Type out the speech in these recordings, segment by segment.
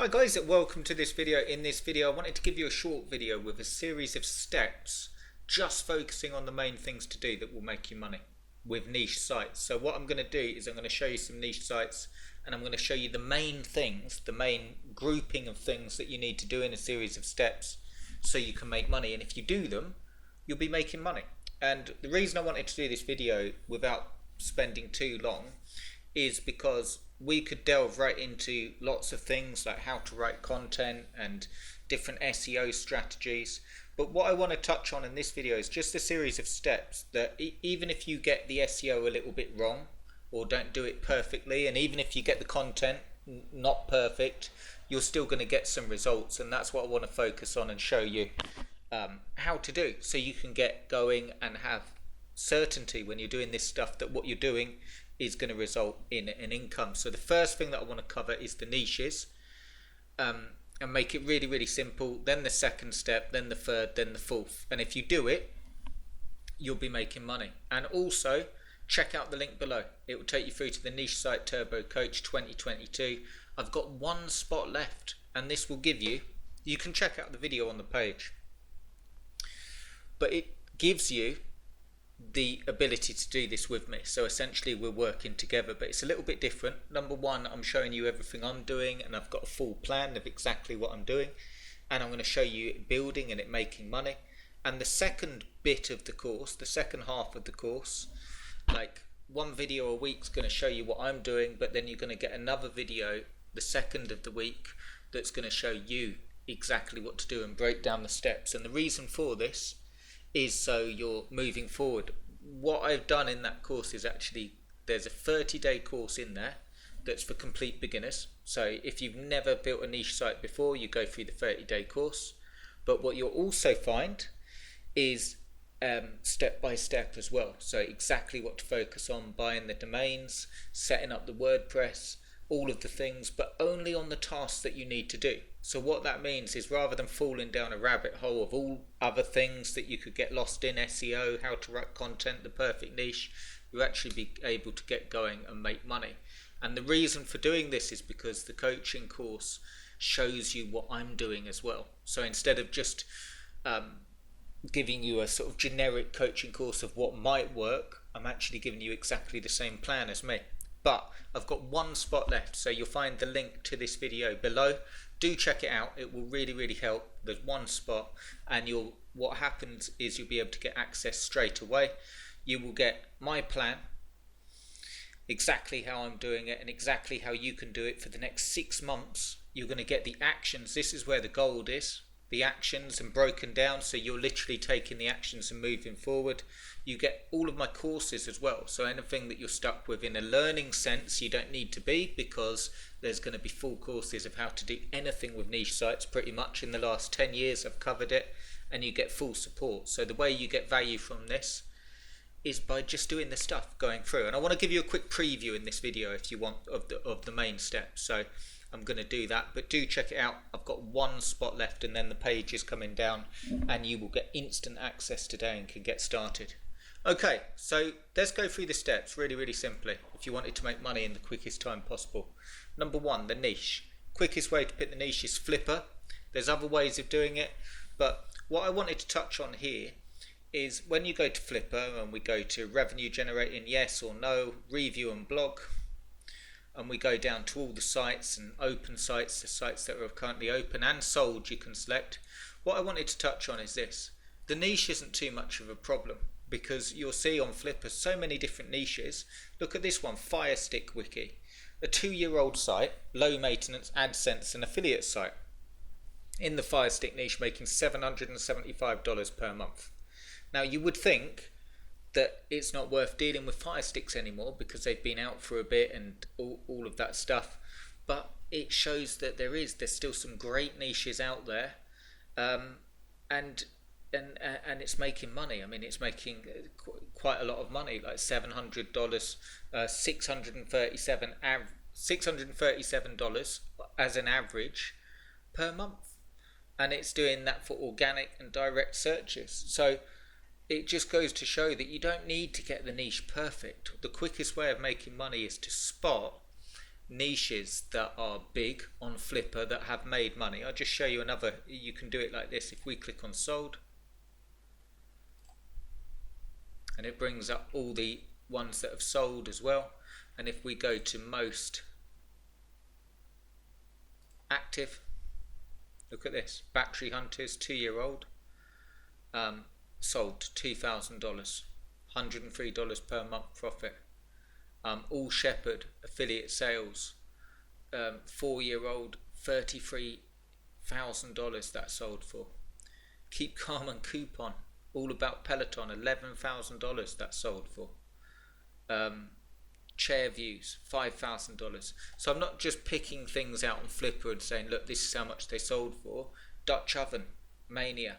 Hi guys, welcome to this video. In this video I wanted to give you a short video with a series of steps just focusing on the main things to do that will make you money with niche sites. So what I'm going to do is I'm going to show you some niche sites and I'm going to show you the main things, the main grouping of things that you need to do in a series of steps so you can make money, and if you do them you'll be making money. And the reason I wanted to do this video without spending too long is because we could delve right into lots of things like how to write content and different SEO strategies. But what I want to touch on in this video is just a series of steps that even if you get the SEO a little bit wrong or don't do it perfectly, and even if you get the content not perfect, you're still going to get some results. And that's what I want to focus on and show you how to do, so you can get going and have certainty when you're doing this stuff that what you're doing is going to result in an income. So the first thing that I want to cover is the niches, and make it really, really simple. Then the second step, then the third, then the fourth. And if you do it, you'll be making money. And also, check out the link below. It will take you through to the Niche Site Turbo Coach 2022. I've got one spot left, and this will give you, you can check out the video on the page, but it gives you the ability to do this with me. So essentially we're working together, but it's a little bit different. Number one, I'm showing you everything I'm doing, and I've got a full plan of exactly what I'm doing, and I'm going to show you it building and it making money. And the second bit of the course, the second half of the course, like one video a week is going to show you what I'm doing, but then you're going to get another video the second of the week that's going to show you exactly what to do and break down the steps. And the reason for this is so you're moving forward. What I've done in that course is actually, there's a 30-day course in there that's for complete beginners. So if you've never built a niche site before, you go through the 30-day course. But what you'll also find is step by step as well. So exactly what to focus on, buying the domains, setting up the WordPress, all of the things, but only on the tasks that you need to do. So what that means is, rather than falling down a rabbit hole of all other things that you could get lost in, SEO, how to write content, the perfect niche, you'll actually be able to get going and make money. And the reason for doing this is because the coaching course shows you what I'm doing as well. So instead of just giving you a sort of generic coaching course of what might work, I'm actually giving you exactly the same plan as me. But I've got one spot left, so you'll find the link to this video below. Do check it out, it will really, really help. There's one spot, and what happens is you'll be able to get access straight away. You will get my plan, exactly how I'm doing it and exactly how you can do it for the next 6 months. You're going to get the actions. This is where the gold is, the actions, and broken down, so you're literally taking the actions and moving forward. You get all of my courses as well, so anything that you're stuck with in a learning sense, you don't need to be, because there's going to be full courses of how to do anything with niche sites. Pretty much in the last 10 years I've covered it, and you get full support. So the way you get value from this is by just doing the stuff, going through. And I want to give you a quick preview in this video if you want of the main steps. So I'm going to do that, but do check it out. I've got one spot left, and then the page is coming down, and you will get instant access today and can get started. Okay, so let's go through the steps really, really simply if you wanted to make money in the quickest time possible. Number one, the niche. Quickest way to pick the niche is Flipper. There's other ways of doing it, but what I wanted to touch on here is when you go to Flipper and we go to revenue generating, yes or no, review and blog, and we go down to all the sites and open sites, the sites that are currently open and sold you can select. What I wanted to touch on is this. The niche isn't too much of a problem, because you'll see on Flipper so many different niches. Look at this one, Firestick Wiki, a 2-year-old site, low maintenance AdSense and affiliate site. In the Firestick niche, making $775 per month. Now you would think that it's not worth dealing with Firesticks anymore because they've been out for a bit and all of that stuff, but it shows that there's still some great niches out there, and it's making money. I mean, it's making quite a lot of money, like $700, $637 as an average per month, and it's doing that for organic and direct searches. So it just goes to show that you don't need to get the niche perfect. The quickest way of making money is to spot niches that are big on Flipper that have made money. I'll just show you another. You can do it like this. If we click on sold, and it brings up all the ones that have sold as well. And if we go to most active, look at this. Battery Hunters, 2-year-old, sold $2,000, $103 per month profit. All Shepherd affiliate sales, 4-year-old, $33,000 that sold for. Keep Calm and Coupon, all about Peloton, $11,000 that sold for. Chair Views, $5,000. So I'm not just picking things out on Flipper and saying, look, this is how much they sold for. Dutch Oven, Mania.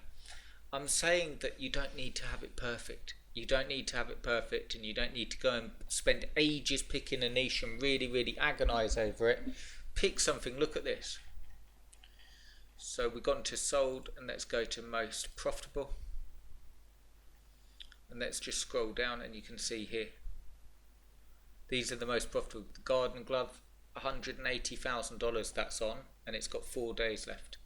I'm saying that you don't need to have it perfect. You don't need to have it perfect, and you don't need to go and spend ages picking a niche and really, really agonize over it. Pick something. Look at this. So we've gone to sold, and let's go to most profitable. And let's just scroll down, and you can see here. These are the most profitable. The Garden Glove, $180,000 that's on, and it's got 4 days left.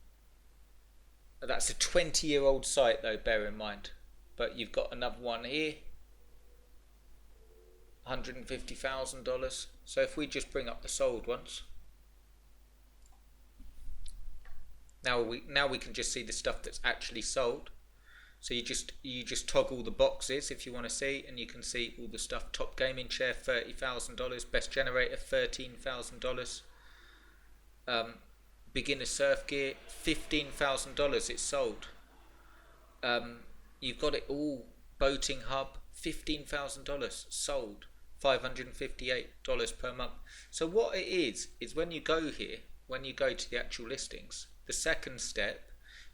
That's a 20-year-old site though, bear in mind. But you've got another one here, $150,000. So if we just bring up the sold ones, now we can just see the stuff that's actually sold. So you just toggle the boxes if you want to see, and you can see all the stuff. Top gaming chair, $30,000. Best generator, $13,000. Beginner surf gear, $15,000. It's sold. You've got it all. Boating hub, $15,000 sold. $558 per month. So what it is when you go here, when you go to the actual listings, the second step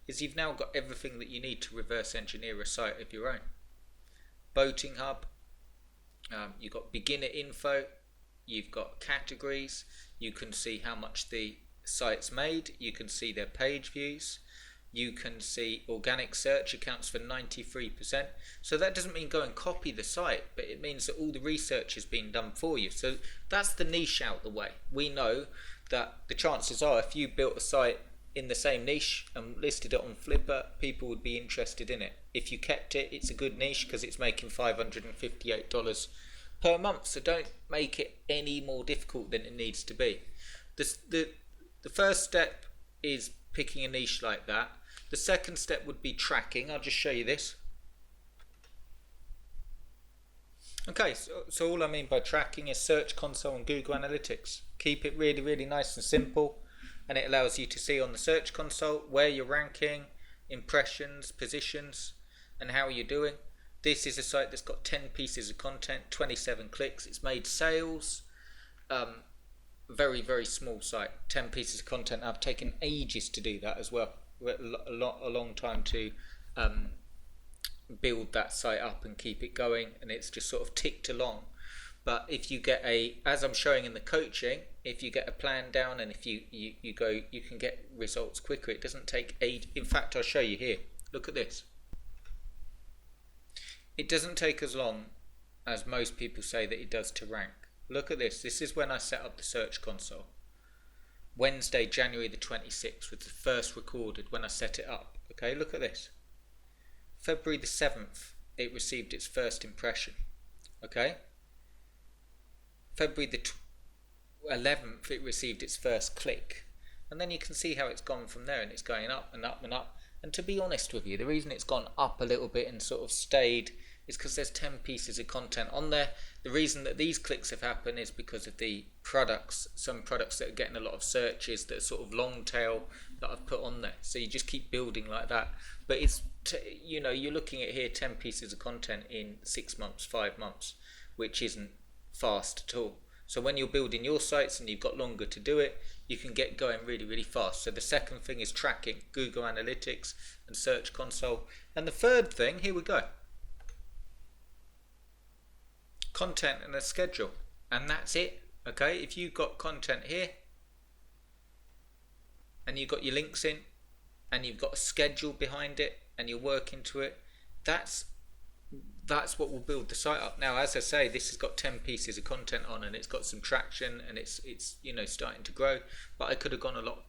is you've now got everything that you need to reverse engineer a site of your own. Boating hub, you've got beginner info, you've got categories, you can see how much the site's made, you can see their page views, you can see organic search accounts for 93%. So that doesn't mean go and copy the site, but it means that all the research has been done for you. So that's the niche out the way. We know that the chances are if you built a site in the same niche and listed it on Flipper, people would be interested in it. If you kept it, it's a good niche because it's making $558 per month. So don't make it any more difficult than it needs to be. The first step is picking a niche like that. The second step would be tracking. I'll just show you this. Okay, so all I mean by tracking is Search Console and Google Analytics. Keep it really, really nice and simple. And it allows you to see on the Search Console where you're ranking, impressions, positions, and how you're doing. This is a site that's got 10 pieces of content, 27 clicks. It's made sales. Very, very small site. 10 pieces of content. I've taken ages to do that as well. A long time to build that site up and keep it going, and it's just sort of ticked along. But if you get as I'm showing in the coaching, if you get a plan down and if you go, you can get results quicker. It doesn't take age. In fact, I'll show you here. Look at this. It doesn't take as long as most people say that it does to rank. Look at this. This is when I set up the Search Console. Wednesday, January the 26th was the first recorded when I set it up. Okay, look at this. February the 7th, it received its first impression. Okay. February the 11th, it received its first click. And then you can see how it's gone from there, and it's going up and up and up. And to be honest with you, the reason it's gone up a little bit and sort of stayed is because there's 10 pieces of content on there. The reason that these clicks have happened is because of the products, some products that are getting a lot of searches that are sort of long tail that I've put on there. So you just keep building like that. But it's, you're looking at here 10 pieces of content in 6 months, 5 months, which isn't fast at all. So when you're building your sites and you've got longer to do it, you can get going really, really fast. So the second thing is tracking, Google Analytics and Search Console. And the third thing, here we go. Content and a schedule. And that's it. Okay, if you've got content here and you've got your links in and you've got a schedule behind it and you're working to it, that's that's what will build the site up. Now, as I say, this has got 10 pieces of content on, and it's got some traction, and it's starting to grow. But I could have gone a lot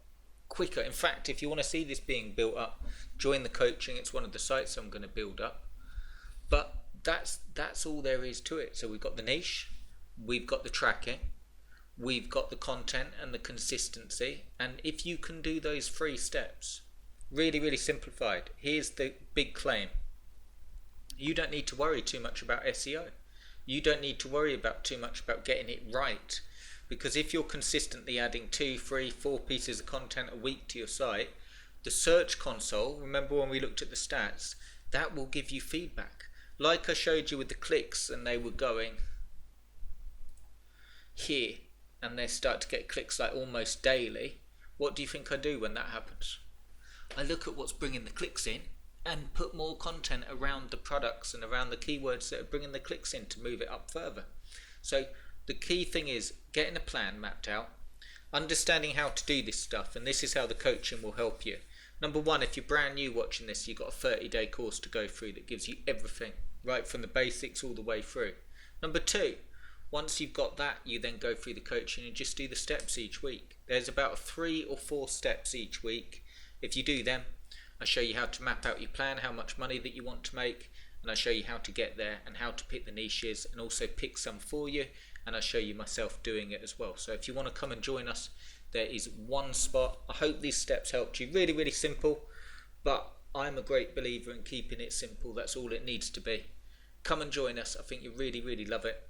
quicker. In fact, if you want to see this being built up, join the coaching. It's one of the sites I'm going to build up. But that's all there is to it. So we've got the niche, we've got the tracking, we've got the content and the consistency. And if you can do those 3 steps, really, really simplified, here's the big claim. You don't need to worry too much about SEO. You don't need to worry about too much about getting it right, because if you're consistently adding 2, 3, 4 pieces of content a week to your site, the search console, remember when we looked at the stats, that will give you feedback. Like I showed you with the clicks, and they were going here, and they start to get clicks like almost daily. What do you think I do when that happens? I look at what's bringing the clicks in and put more content around the products and around the keywords that are bringing the clicks in to move it up further. So the key thing is getting a plan mapped out, understanding how to do this stuff, and this is how the coaching will help you. Number 1, if you're brand new watching this, you've got a 30-day course to go through that gives you everything, right from the basics all the way through. Number 2, once you've got that, you then go through the coaching and just do the steps each week. There's about 3 or 4 steps each week. If you do them, I show you how to map out your plan, how much money that you want to make, and I show you how to get there and how to pick the niches and also pick some for you, and I show you myself doing it as well. So if you want to come and join us, there is one spot. I hope these steps helped you. Really, really simple, but I'm a great believer in keeping it simple. That's all it needs to be. Come and join us. I think you'll really, really love it,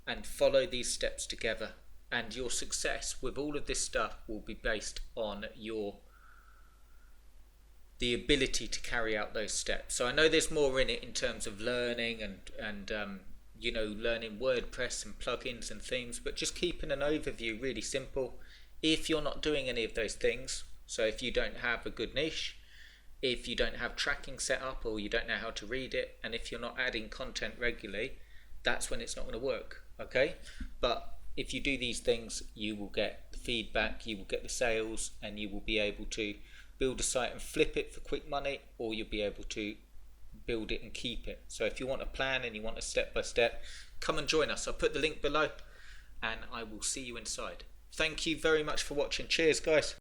and follow these steps together, and your success with all of this stuff will be based on the ability to carry out those steps. So I know there's more in it in terms of learning and learning WordPress and plugins and themes, but just keeping an overview really simple. If you're not doing any of those things, so if you don't have a good niche, if you don't have tracking set up, or you don't know how to read it, and if you're not adding content regularly, that's when it's not going to work, okay? But if you do these things, you will get the feedback, you will get the sales, and you will be able to build a site and flip it for quick money, or you'll be able to build it and keep it. So if you want a plan and you want a step-by-step, come and join us. I'll put the link below, and I will see you inside. Thank you very much for watching. Cheers, guys.